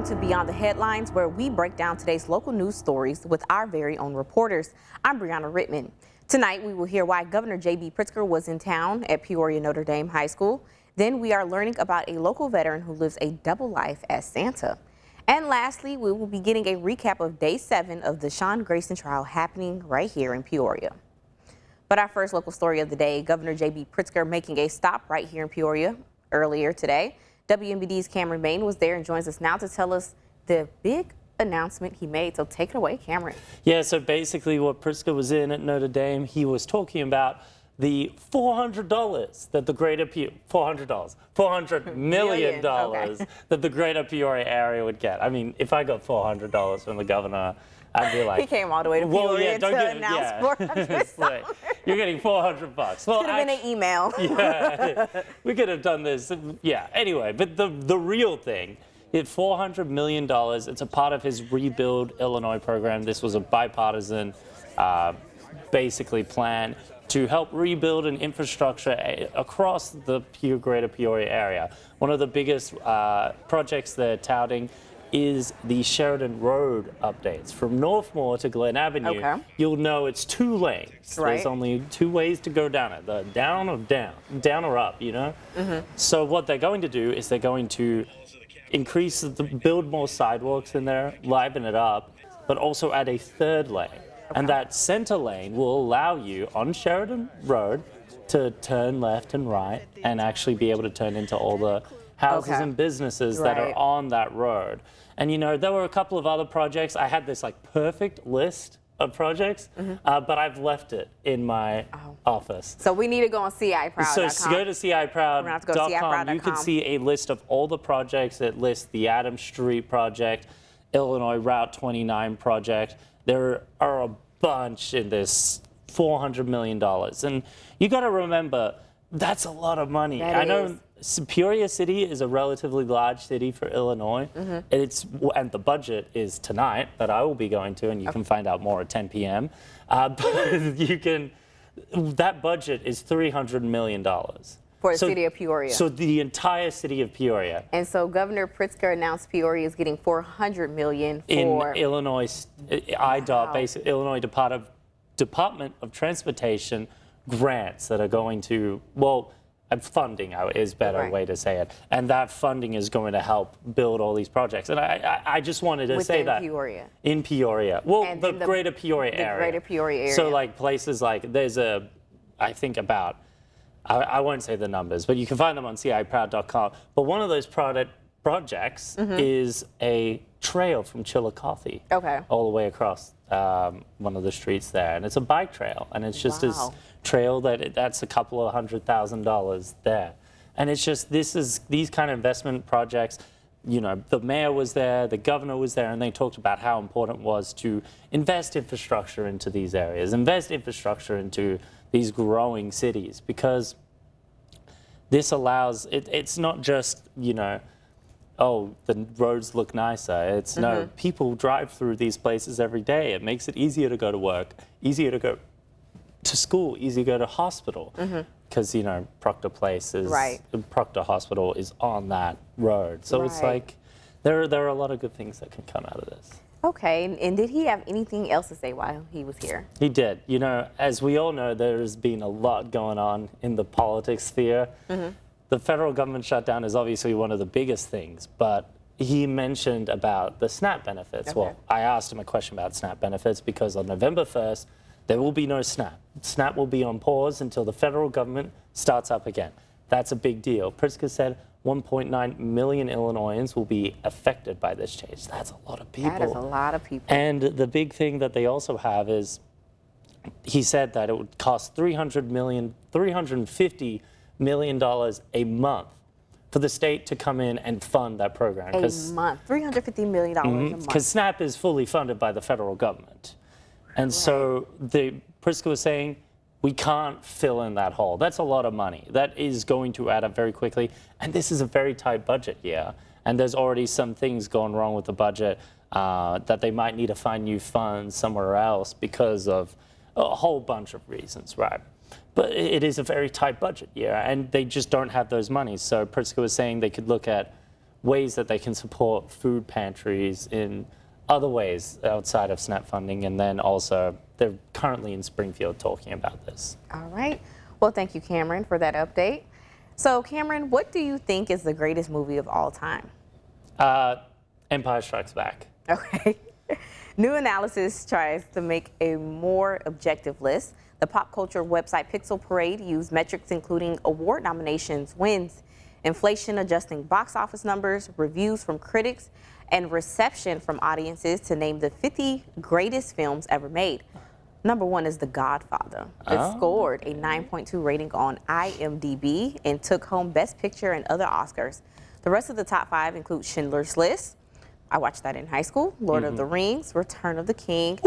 to Beyond the Headlines, where we break down today's local news stories with our very own reporters. I'm Brianna Rittman. Tonight, we will hear why Governor J.B. Pritzker was in town at Peoria Notre Dame High School. Then we are learning about a local veteran who lives a double life as Santa. And lastly, we will be getting a recap of Day 7 of the Sean Grayson trial happening right here in Peoria. But our first local story of the day, Governor J.B. Pritzker making a stop right here in Peoria earlier today. WMBD's Cameron Main was there and joins us now to tell us the big announcement he made. So take it away, Cameron. Yeah, so basically what Pritzker was in at Notre Dame, he was talking about the $400 that the greater $400 million okay. that the greater Peoria area would get. I mean, if I got $400 from the governor, I'd be like, he came all the way to Peoria to announce $400. Like, you're getting $400. Well, could have been an email. Yeah, we could have done this. Yeah. Anyway, but the real thing, $400 million. It's a part of his Rebuild Illinois program. This was a bipartisan, basically plan to help rebuild an infrastructure across the greater Peoria area. One of the biggest projects they're touting is the Sheridan Road updates. From Northmore to Glen Avenue, okay. You'll know it's 2 lanes. Right. There's only 2 ways to go down it, the down or up, you know? Mm-hmm. So what they're going to do is they're going to build more sidewalks in there, liven it up, but also add a 3rd lane. Okay. And that center lane will allow you on Sheridan Road to turn left and right and actually be able to turn into all the houses okay. and businesses that are on that road. And you know, there were a couple of other projects. I had this like perfect list of projects, but I've left it in my office. So we need to go on CIProud.com. So go to CIProud.com. You can see a list of all the projects. It lists the Adams Street project, Illinois Route 29 project. There are a bunch in this $400 million. And you got to remember, that's a lot of money. I know Peoria City is a relatively large city for Illinois. And the budget is tonight that I will be going to, and you can find out more at 10 p.m. But that budget is $300 million. For the city of Peoria. So the entire city of Peoria. And so Governor Pritzker announced Peoria is getting $400 million for in Illinois, IDOT, basically Illinois Department of Transportation grants that are going to, funding is a better way to say it. And that funding is going to help build all these projects. And I just wanted to say that. Peoria. In Peoria. Well, and the greater Peoria area. The greater Peoria area. So like places like, there's I think about, I won't say the numbers, but you can find them on CIProud.com. But one of those projects is a trail from Chillicothe. Okay. All the way across one of the streets there. And it's a bike trail. And it's just this trail that's a couple of $100,000 there. And it's just, these kind of investment projects, you know, the mayor was there, the governor was there, and they talked about how important it was to invest infrastructure into these areas, invest infrastructure into these growing cities, because this allows, it's not just, you know, oh, the roads look nicer. It's no, people drive through these places every day. It makes it easier to go to work, easier to go to school, easier to go to hospital. Because, you know, Proctor Proctor Hospital is on that road. So it's like, there are a lot of good things that can come out of this. Okay, and did he have anything else to say while he was here? He did. You know, as we all know, there's been a lot going on in the politics sphere. The federal government shutdown is obviously one of the biggest things, but he mentioned about the SNAP benefits. Okay. Well, I asked him a question about SNAP benefits because on November 1st, there will be no SNAP. SNAP will be on pause until the federal government starts up again. That's a big deal. Pritzker said 1.9 million Illinoisans will be affected by this change. That's a lot of people. That is a lot of people. And the big thing that they also have is, he said that it would cost $350 million a month for the state to come in and fund that program. A month, $350 million a month. Because SNAP is fully funded by the federal government. And so Pritzker was saying, we can't fill in that hole. That's a lot of money. That is going to add up very quickly. And this is a very tight budget year. And there's already some things going wrong with the budget that they might need to find new funds somewhere else because of a whole bunch of reasons, right? But it is a very tight budget year, and they just don't have those monies. So Pritzker was saying they could look at ways that they can support food pantries in other ways outside of SNAP funding. And then also, they're currently in Springfield talking about this. All right. Well, thank you, Cameron, for that update. So, Cameron, what do you think is the greatest movie of all time? Empire Strikes Back. Okay. New analysis tries to make a more objective list. The pop culture website Pixel Parade used metrics including award nominations, wins, inflation adjusting box office numbers, reviews from critics, and reception from audiences to name the 50 greatest films ever made. Number 1 is The Godfather. It scored a 9.2 rating on IMDb and took home Best Picture and other Oscars. The rest of the top 5 include Schindler's List. I watched that in high school. Lord of the Rings, Return of the King,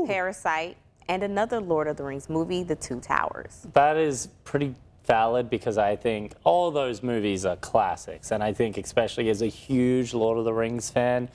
Parasite, and another Lord of the Rings movie, The Two Towers. That is pretty valid because I think all those movies are classics. And I think especially as a huge Lord of the Rings fan,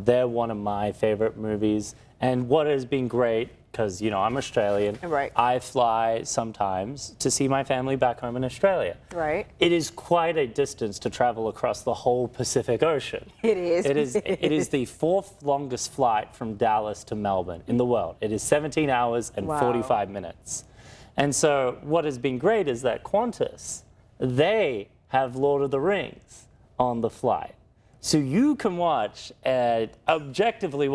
they're one of my favorite movies. And what has been great, because, you know, I'm Australian. Right. I fly sometimes to see my family back home in Australia. Right. It is quite a distance to travel across the whole Pacific Ocean. It is. It is the 4th longest flight from Dallas to Melbourne in the world. It is 17 hours and 45 minutes. And so what has been great is that Qantas, they have Lord of the Rings on the flight. So you can watch objectively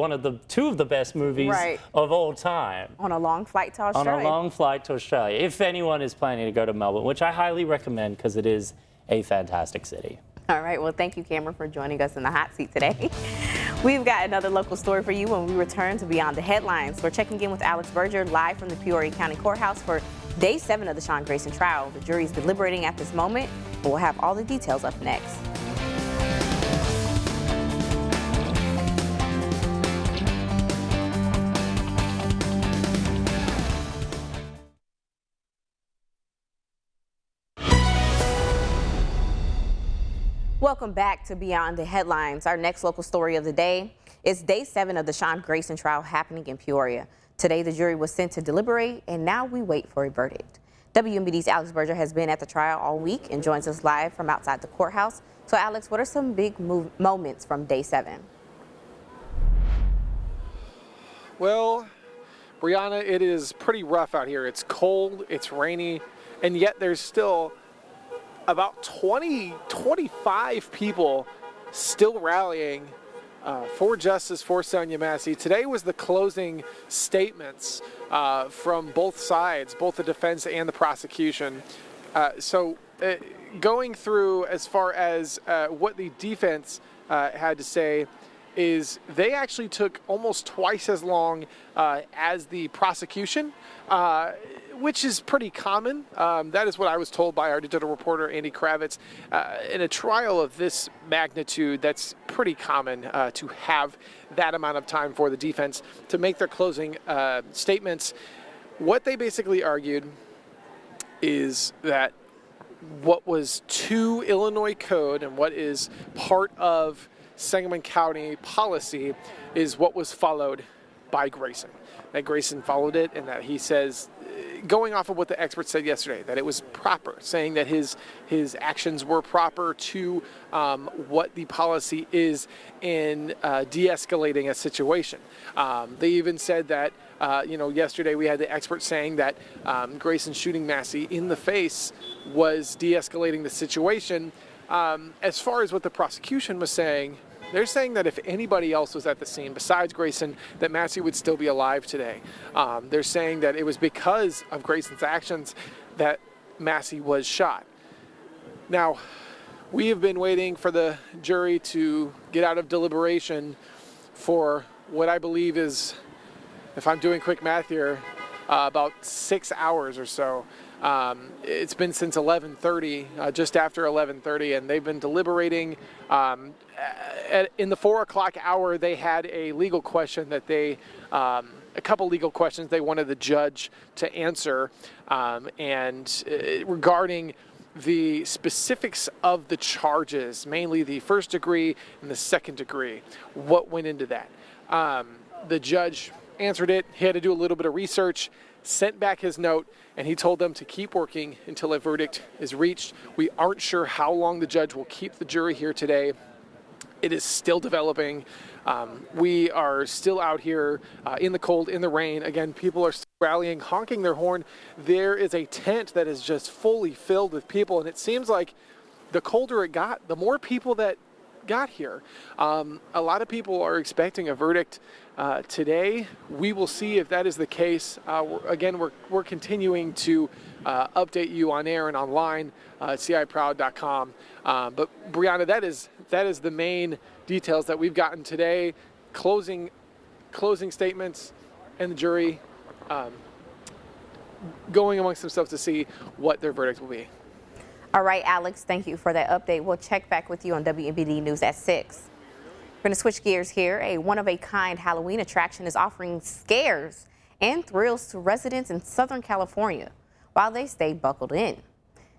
two of the best movies of all time. On a long flight to Australia. On a long flight to Australia. If anyone is planning to go to Melbourne, which I highly recommend because it is a fantastic city. All right. Well, thank you, Cameron, for joining us in the hot seat today. We've got another local story for you when we return to Beyond the Headlines. We're checking in with Alex Berger live from the Peoria County Courthouse for Day 7 of the Sean Grayson trial. The jury is deliberating at this moment, and we'll have all the details up next. Welcome back to Beyond the Headlines. Our next local story of the day is Day 7 of the Sean Grayson trial happening in Peoria. Today, the jury was sent to deliberate, and now we wait for a verdict. WMBD's Alex Berger has been at the trial all week and joins us live from outside the courthouse. So, Alex, what are some big moments from Day 7? Well, Brianna, it is pretty rough out here. It's cold, it's rainy, and yet there's still about 25 people still rallying for justice for Sonia Massey. Today was the closing statements from both sides, both the defense and the prosecution. Going through as far as what the defense had to say is they actually took almost twice as long as the prosecution, which is pretty common. That is what I was told by our digital reporter, Andy Kravitz. In a trial of this magnitude, that's pretty common to have that amount of time for the defense to make their closing statements. What they basically argued is that what was to Illinois code and what is part of Sangamon County policy is what was followed by Grayson. That Grayson followed it, and that he says, going off of what the experts said yesterday, that it was proper, saying that his actions were proper to what the policy is in de-escalating a situation. They even said that, yesterday we had the experts saying that Grayson shooting Massey in the face was de-escalating the situation. As far as what the prosecution was saying, they're saying that if anybody else was at the scene besides Grayson, that Massey would still be alive today. They're saying that it was because of Grayson's actions that Massey was shot. Now, we have been waiting for the jury to get out of deliberation for what I believe is, if I'm doing quick math here, about 6 hours or so. It's been since 11:30, just after 11:30, and they've been deliberating. In the 4 o'clock hour, they had a legal question that a couple legal questions they wanted the judge to answer, regarding the specifics of the charges, mainly the first degree and the second degree, what went into that. The judge answered it. He had to do a little bit of research, sent back his note, and he told them to keep working until a verdict is reached. We aren't sure how long the judge will keep the jury here today. It is still developing. We are still out here in the cold, in the rain. Again, people are still rallying, honking their horn. There is a tent that is just fully filled with people, and it seems like the colder it got, the more people that got here. A lot of people are expecting a verdict today. We will see if that is the case. Again, we're continuing to update you on air and online at ciproud.com. But Brianna, that is the main details that we've gotten today. Closing statements, and the jury going amongst themselves to see what their verdict will be. All right, Alex, thank you for that update. We'll check back with you on WMBD News at 6. We're going to switch gears here. A one-of-a-kind Halloween attraction is offering scares and thrills to residents in Southern California while they stay buckled in.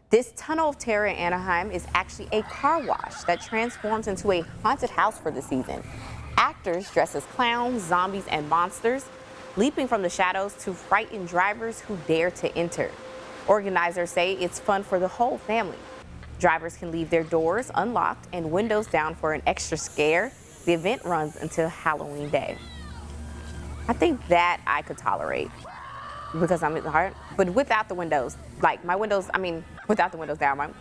This Tunnel of Terror in Anaheim is actually a car wash that transforms into a haunted house for the season. Actors dressed as clowns, zombies, and monsters leaping from the shadows to frighten drivers who dare to enter. Organizers say it's fun for the whole family. Drivers can leave their doors unlocked and windows down for an extra scare. The event runs until Halloween Day. I think that I could tolerate because I'm at the heart, but without the windows, like my windows, without the windows down,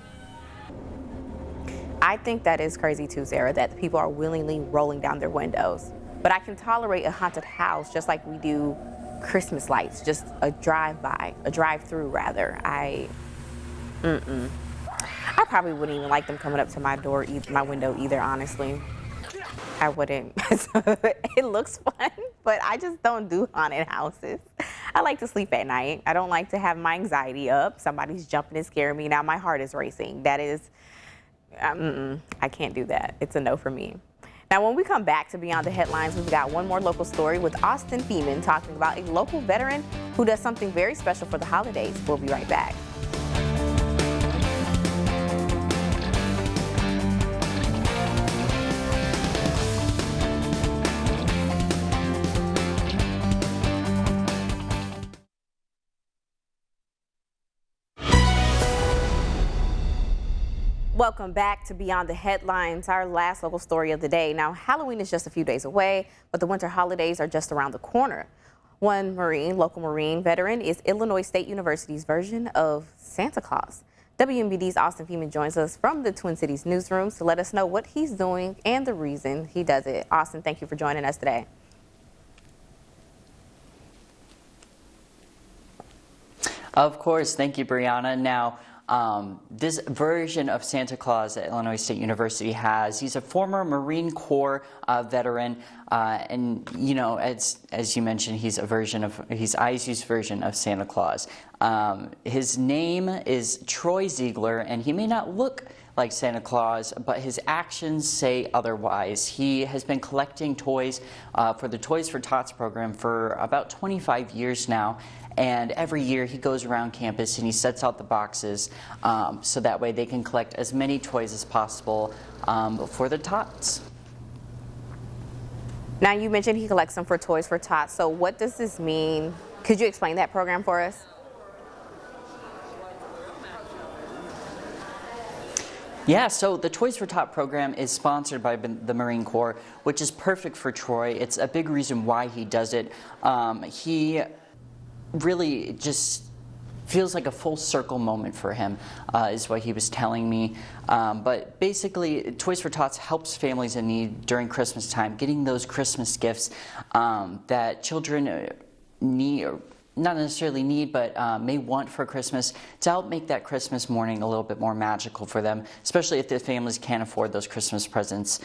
I think that is crazy too, Sarah, that people are willingly rolling down their windows. But I can tolerate a haunted house just like we do Christmas lights, just a drive-through rather. I probably wouldn't even like them coming up to my door, my window either, honestly. I wouldn't. It looks fun, but I just don't do haunted houses. I like to sleep at night. I don't like to have my anxiety up. Somebody's jumping and scaring me. Now my heart is racing. That is, I can't do that. It's a no for me. Now, when we come back to Beyond the Headlines, we've got one more local story with Austin Feeman talking about a local veteran who does something very special for the holidays. We'll be right back. Welcome back to Beyond the Headlines, our last local story of the day. Now, Halloween is just a few days away, but the winter holidays are just around the corner. One local Marine veteran is Illinois State University's version of Santa Claus. WMBD's Austin Feeman joins us from the Twin Cities newsrooms to let us know what he's doing and the reason he does it. Austin, thank you for joining us today. Of course. Thank you, Brianna. Now, this version of Santa Claus that Illinois State University has, he's a former Marine Corps veteran, and you know, as you mentioned, he's ISU's version of Santa Claus. His name is Troy Ziegler, and he may not look like Santa Claus, but his actions say otherwise. He has been collecting toys for the Toys for Tots program for about 25 years now. And every year he goes around campus and he sets out the boxes so that way they can collect as many toys as possible for the Tots. Now, you mentioned he collects them for Toys for Tots. So what does this mean? Could you explain that program for us? Yeah, so the Toys for Tots program is sponsored by the Marine Corps, which is perfect for Troy. It's a big reason why he does it. He really just feels like a full circle moment for him, is what he was telling me. But basically, Toys for Tots helps families in need during Christmas time, getting those Christmas gifts that children need, or not necessarily need, but may want for Christmas, to help make that Christmas morning a little bit more magical for them, especially if the families can't afford those Christmas presents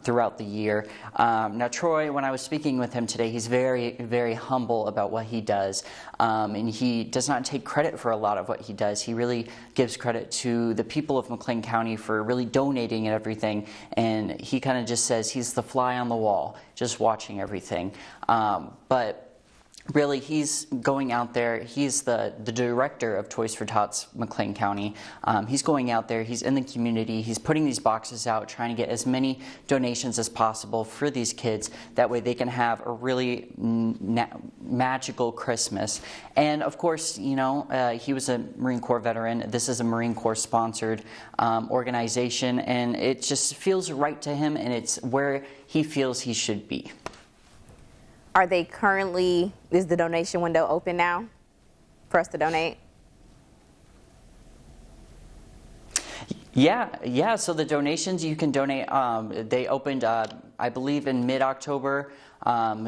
throughout the year. Now, Troy, when I was speaking with him today, he's very, very humble about what he does, and he does not take credit for a lot of what he does. He really gives credit to the people of McLean County for really donating and everything, and he kind of just says he's the fly on the wall, just watching everything. But really, he's going out there. He's the director of Toys for Tots McLean County. He's going out there. He's in the community. He's putting these boxes out, trying to get as many donations as possible for these kids. That way they can have a really magical Christmas. And of course, you know, he was a Marine Corps veteran. This is a Marine Corps sponsored organization, and it just feels right to him, and it's where he feels he should be. Are they currently, is the donation window open now for us to donate? Yeah. So the donations you can donate, they opened, I believe, in mid-October,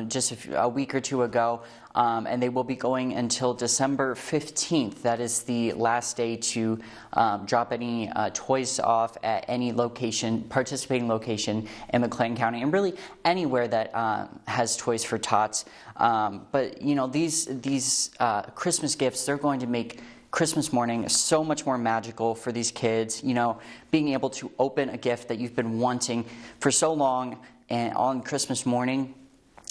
just a week or two ago, and they will be going until December 15th. That is the last day to drop any toys off at any location, participating location in McLean County, and really anywhere that has Toys for Tots. But you know, these Christmas gifts, they're going to make Christmas morning so much more magical for these kids. You know, being able to open a gift that you've been wanting for so long, and on Christmas morning,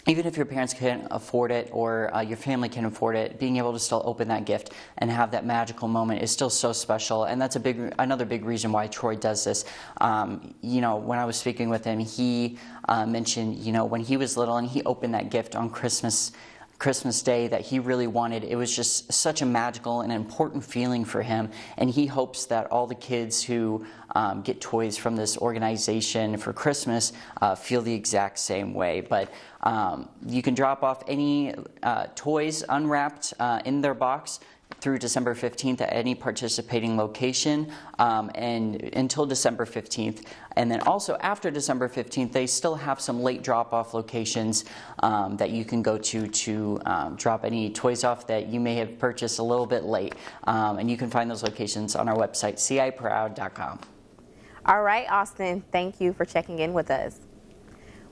even if your parents can't afford it or your family can afford it, being able to still open that gift and have that magical moment is still so special. And that's another big reason why Troy does this. You know, when I was speaking with him, he mentioned, you know, when he was little and he opened that gift on Christmas Day that he really wanted. It was just such a magical and important feeling for him, and he hopes that all the kids who get toys from this organization for Christmas feel the exact same way. But you can drop off any toys unwrapped in their box through December 15th at any participating location, and until December 15th. And then also after December 15th, they still have some late drop-off locations that you can go to drop any toys off that you may have purchased a little bit late. And you can find those locations on our website, ciproud.com. All right, Austin, thank you for checking in with us.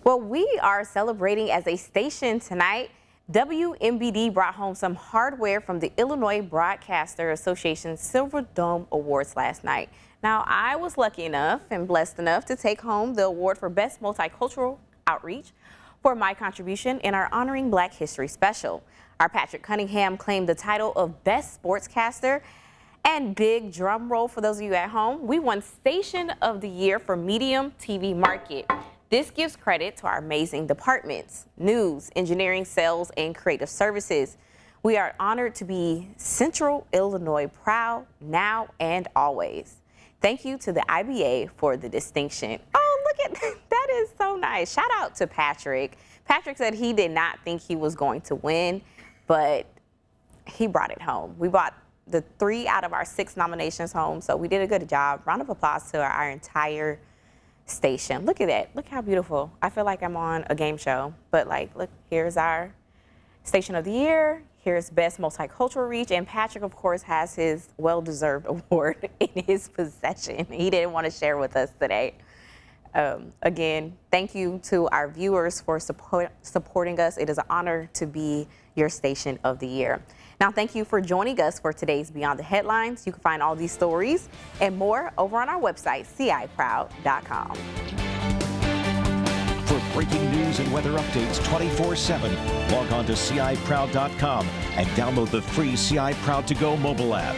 Well, we are celebrating as a station tonight. WMBD brought home some hardware from the Illinois Broadcaster Association's Silver Dome Awards last night. Now, I was lucky enough and blessed enough to take home the award for Best Multicultural Outreach for my contribution in our Honoring Black History special. Our Patrick Cunningham claimed the title of Best Sportscaster, and big drum roll for those of you at home, we won Station of the Year for Medium TV Market. This gives credit to our amazing departments: news, engineering, sales, and creative services. We are honored to be Central Illinois proud now and always. Thank you to the IBA for the distinction. Oh, look at that is so nice. Shout out to Patrick. Patrick said he did not think he was going to win, but he brought it home. We brought the 3 out of our 6 nominations home, so we did a good job. Round of applause to our entire station. Look at that. Look how beautiful. I feel like I'm on a game show, but like, look, here's our Station of the Year. Here's Best Multicultural Reach, and Patrick, of course, has his well-deserved award in his possession. He didn't want to share with us today. Again, thank you to our viewers for supporting us. It is an honor to be your Station of the Year. Now, thank you for joining us for today's Beyond the Headlines. You can find all these stories and more over on our website, ciproud.com. For breaking news and weather updates 24/7, log on to ciproud.com and download the free CI Proud to Go mobile app.